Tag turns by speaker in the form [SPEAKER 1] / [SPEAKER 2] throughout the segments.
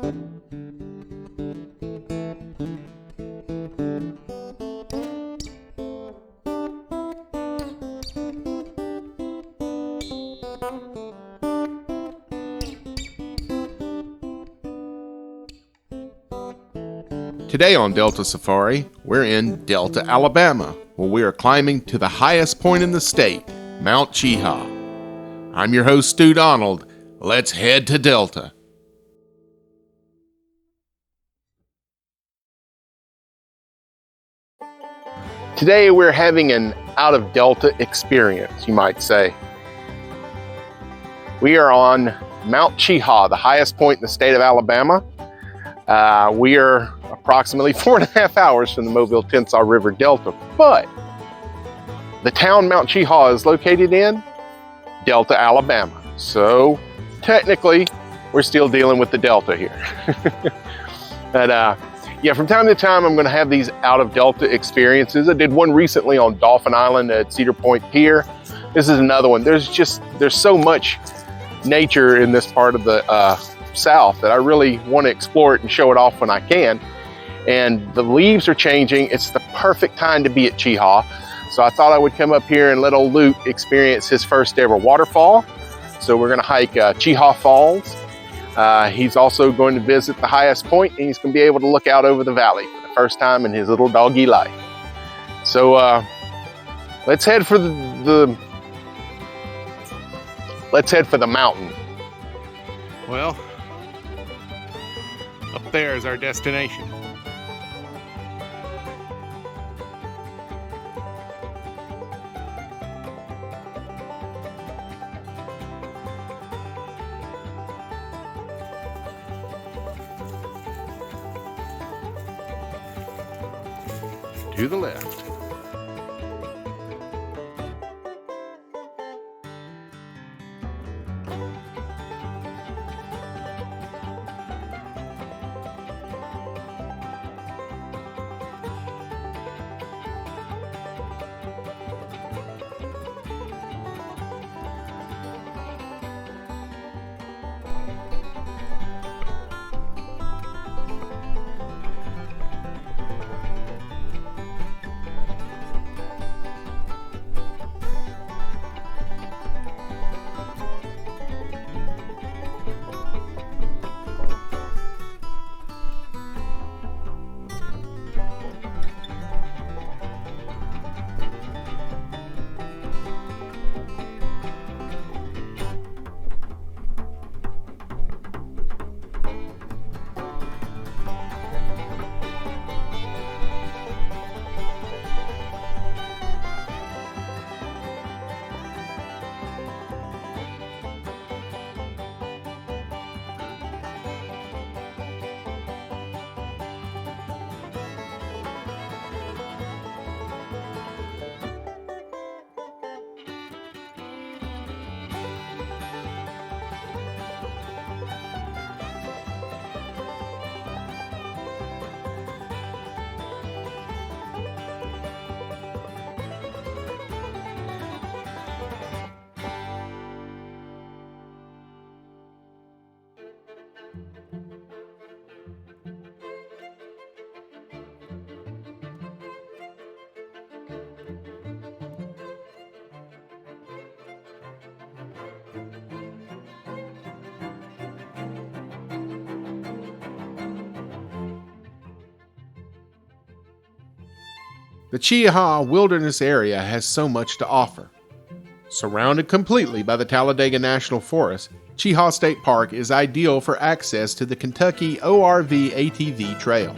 [SPEAKER 1] Today on Delta Safari, we're in Delta, Alabama, where we are climbing to the highest point in the state, Mount Cheaha. I'm your host, Stu Donald. Let's head to Delta. Today we're having an out-of-Delta experience, you might say. We are on Mount Cheaha, the highest point in the state of Alabama. We are approximately 4.5 hours from the Mobile-Tensas River Delta, but the town Mount Cheaha is located in Delta, Alabama. So technically, we're still dealing with the Delta here. But yeah, from time to time, I'm going to have these out-of-Delta experiences. I did one recently on Dolphin Island at Cedar Point Pier. This is another one. There's so much nature in this part of the South that I really want to explore it and show it off when I can. And the leaves are changing. It's the perfect time to be at Cheaha. So I thought I would come up here and let old Luke experience his first ever waterfall. So we're going to hike Cheaha Falls. He's also going to visit the highest point, and he's going to be able to look out over the valley for the first time in his little doggy life. So let's head for the mountain.
[SPEAKER 2] Well, up there is our destination. To the left.
[SPEAKER 1] The Cheaha Wilderness Area has so much to offer. Surrounded completely by the Talladega National Forest, Cheaha State Park is ideal for access to the Kentucky ORV ATV Trail.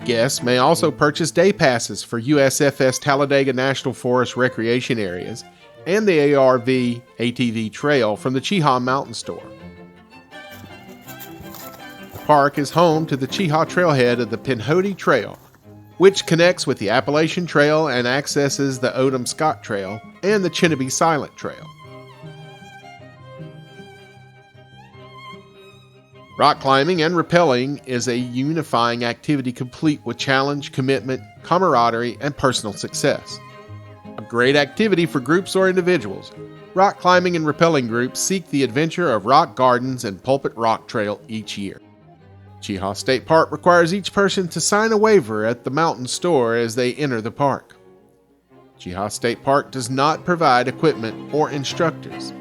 [SPEAKER 1] Guests may also purchase day passes for USFS Talladega National Forest recreation areas and the ORV ATV Trail from the Cheaha Mountain Store. The park is home to the Cheaha Trailhead of the Pinhoti Trail, which connects with the Appalachian Trail and accesses the Odom Scott Trail and the Chinnaby Silent Trail. Rock climbing and rappelling is a unifying activity complete with challenge, commitment, camaraderie, and personal success. A great activity for groups or individuals, rock climbing and rappelling groups seek the adventure of rock gardens and Pulpit Rock Trail each year.
[SPEAKER 3] Cheaha State Park requires each person to sign a waiver at the mountain store as they enter the park. Cheaha State Park does not provide equipment or instructors.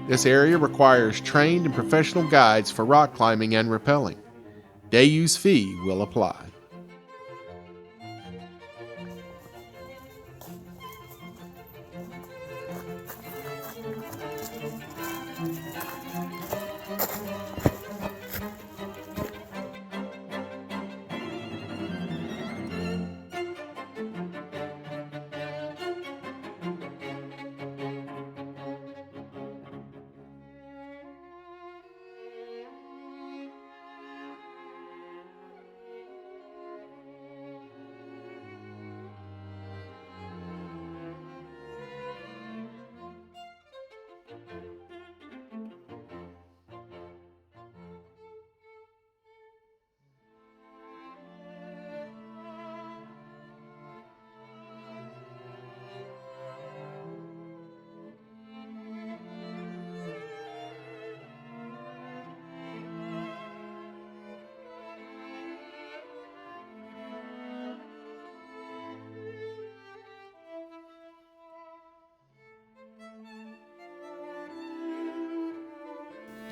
[SPEAKER 3] This area requires trained and professional guides for rock climbing and rappelling. Day use fee will apply.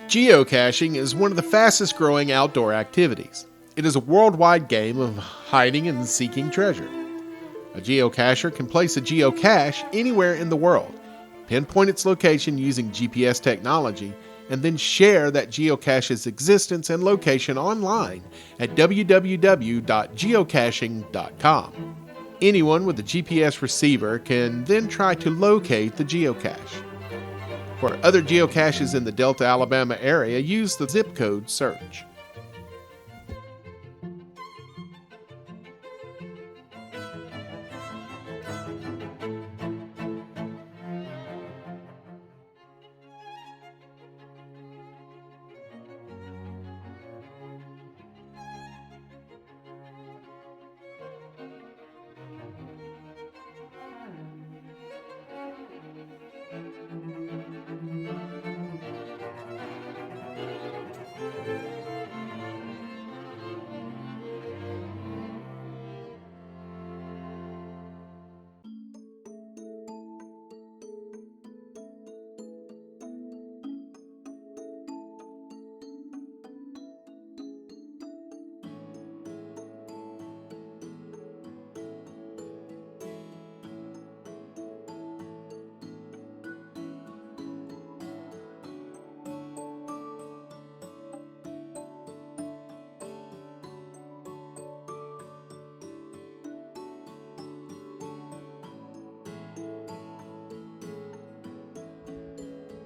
[SPEAKER 3] Geocaching is one of the fastest growing outdoor activities. It is a worldwide game of hiding and seeking treasure. A geocacher can place a geocache anywhere in the world, pinpoint its location using GPS technology, and then share that geocache's existence and location online at www.geocaching.com. Anyone with a GPS receiver can then try to locate the geocache. For other geocaches in the Delta, Alabama area, use the zip code search.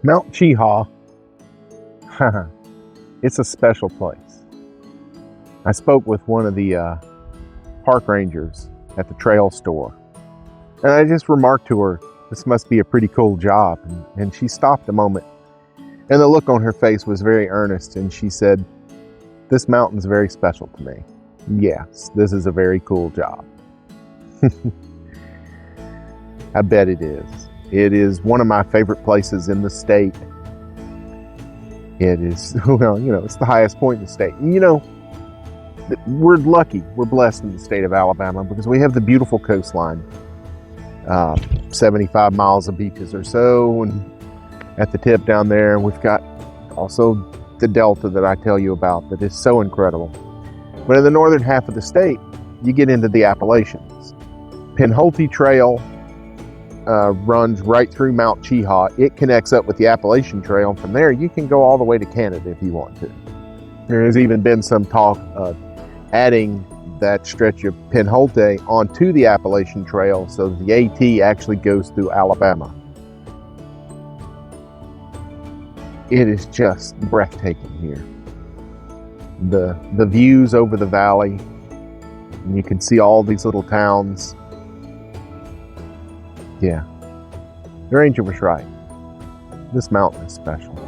[SPEAKER 1] Mount Cheaha, it's a special place. I spoke with one of the park rangers at the trail store, and I just remarked to her, this must be a pretty cool job. And she stopped a moment, and the look on her face was very earnest, and she said, this mountain's very special to me. Yes, this is a very cool job. I bet it is. It is one of my favorite places in the state. It is, well, it's the highest point in the state. And, we're lucky, we're blessed in the state of Alabama because we have the beautiful coastline, 75 miles of beaches or so, and at the tip down there, we've got also the Delta that I tell you about that is so incredible. But in the northern half of the state, you get into the Appalachians. Pinhoti Trail runs right through Mount Cheaha. It connects up with the Appalachian Trail, and from there you can go all the way to Canada if you want to. There has even been some talk of adding that stretch of Pinhoti onto the Appalachian Trail so the AT actually goes through Alabama. It is just breathtaking here. The views over the valley, and you can see all these little towns. Yeah, the ranger was right. This mountain is special.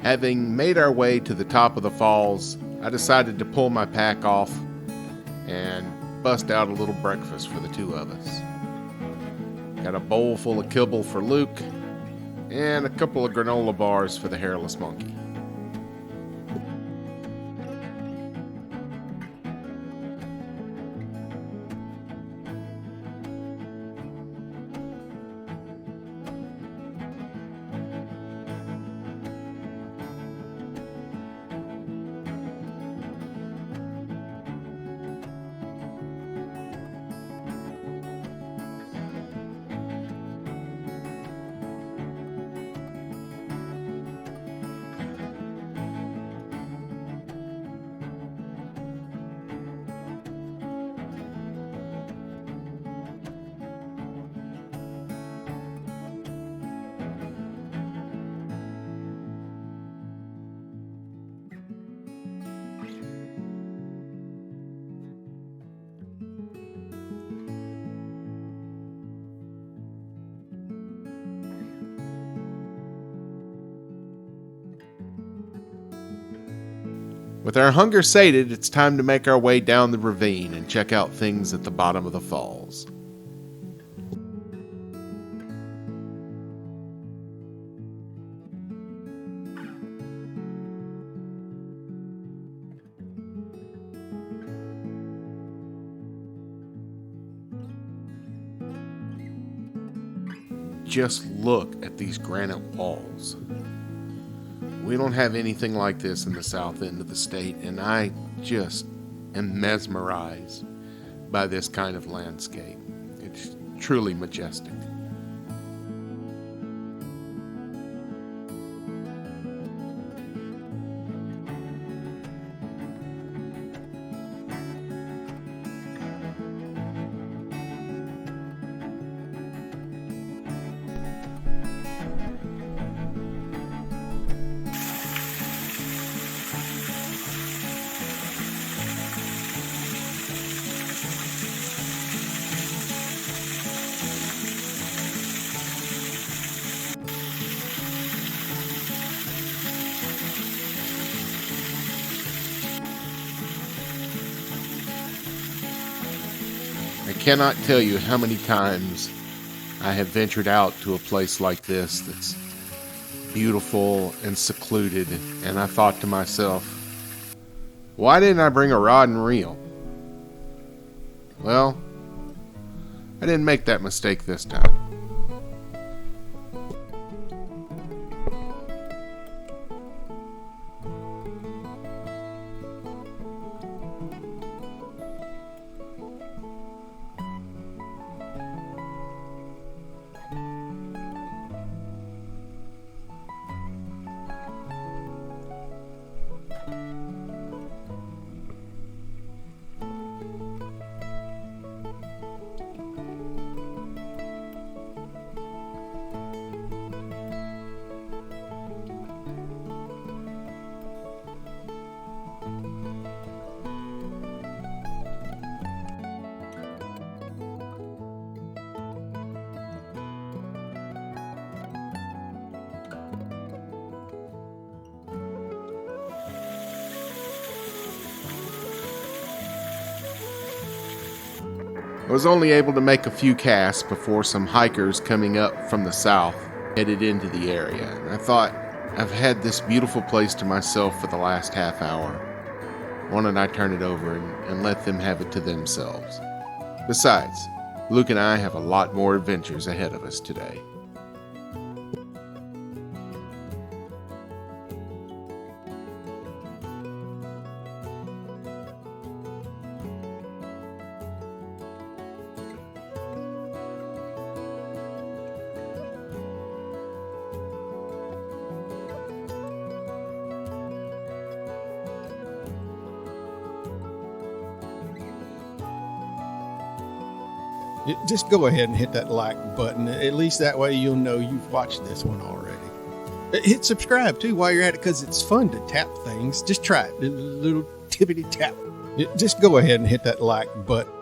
[SPEAKER 3] Having made our way to the top of the falls, I decided to pull my pack off and bust out a little breakfast for the two of us. Got a bowl full of kibble for Luke and a couple of granola bars for the hairless monkey. With our hunger sated, it's time to make our way down the ravine and check out things at the bottom of the falls. Just look at these granite walls. We don't have anything like this in the south end of the state, and I just am mesmerized by this kind of landscape. It's truly majestic. I cannot tell you how many times I have ventured out to a place like this that's beautiful and secluded, and I thought to myself, why didn't I bring a rod and reel? Well, I didn't make that mistake this time. I was only able to make a few casts before some hikers coming up from the south headed into the area. And I thought, I've had this beautiful place to myself for the last half hour. Why don't I turn it over and let them have it to themselves? Besides, Luke and I have a lot more adventures ahead of us today.
[SPEAKER 4] Just go ahead and hit that like button. At least that way you'll know you've watched this one already. Hit subscribe too while you're at it, because it's fun to tap things. Just try it. A little tippity tap. Just go ahead and hit that like button.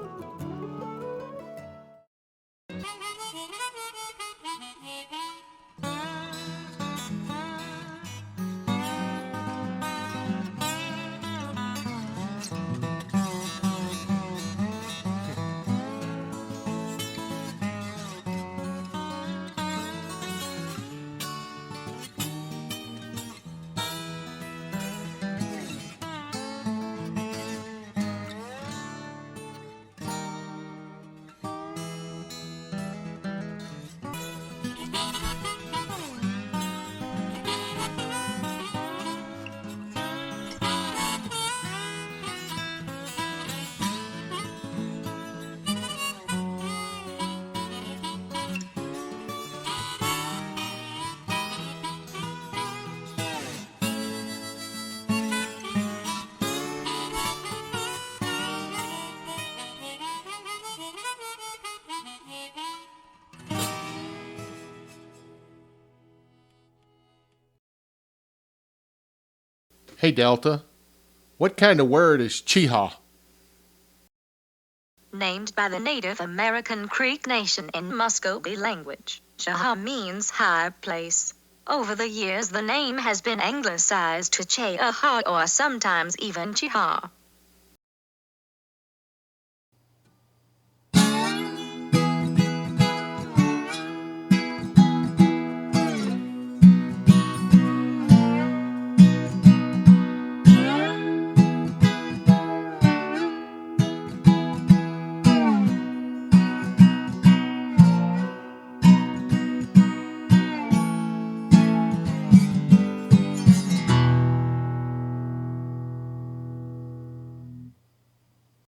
[SPEAKER 3] Hey, Delta, what kind of word is Cheaha?
[SPEAKER 5] Named by the Native American Creek Nation in Muscogee language, Cheaha means high place. Over the years, the name has been anglicized to Cheaha or sometimes even Cheaha.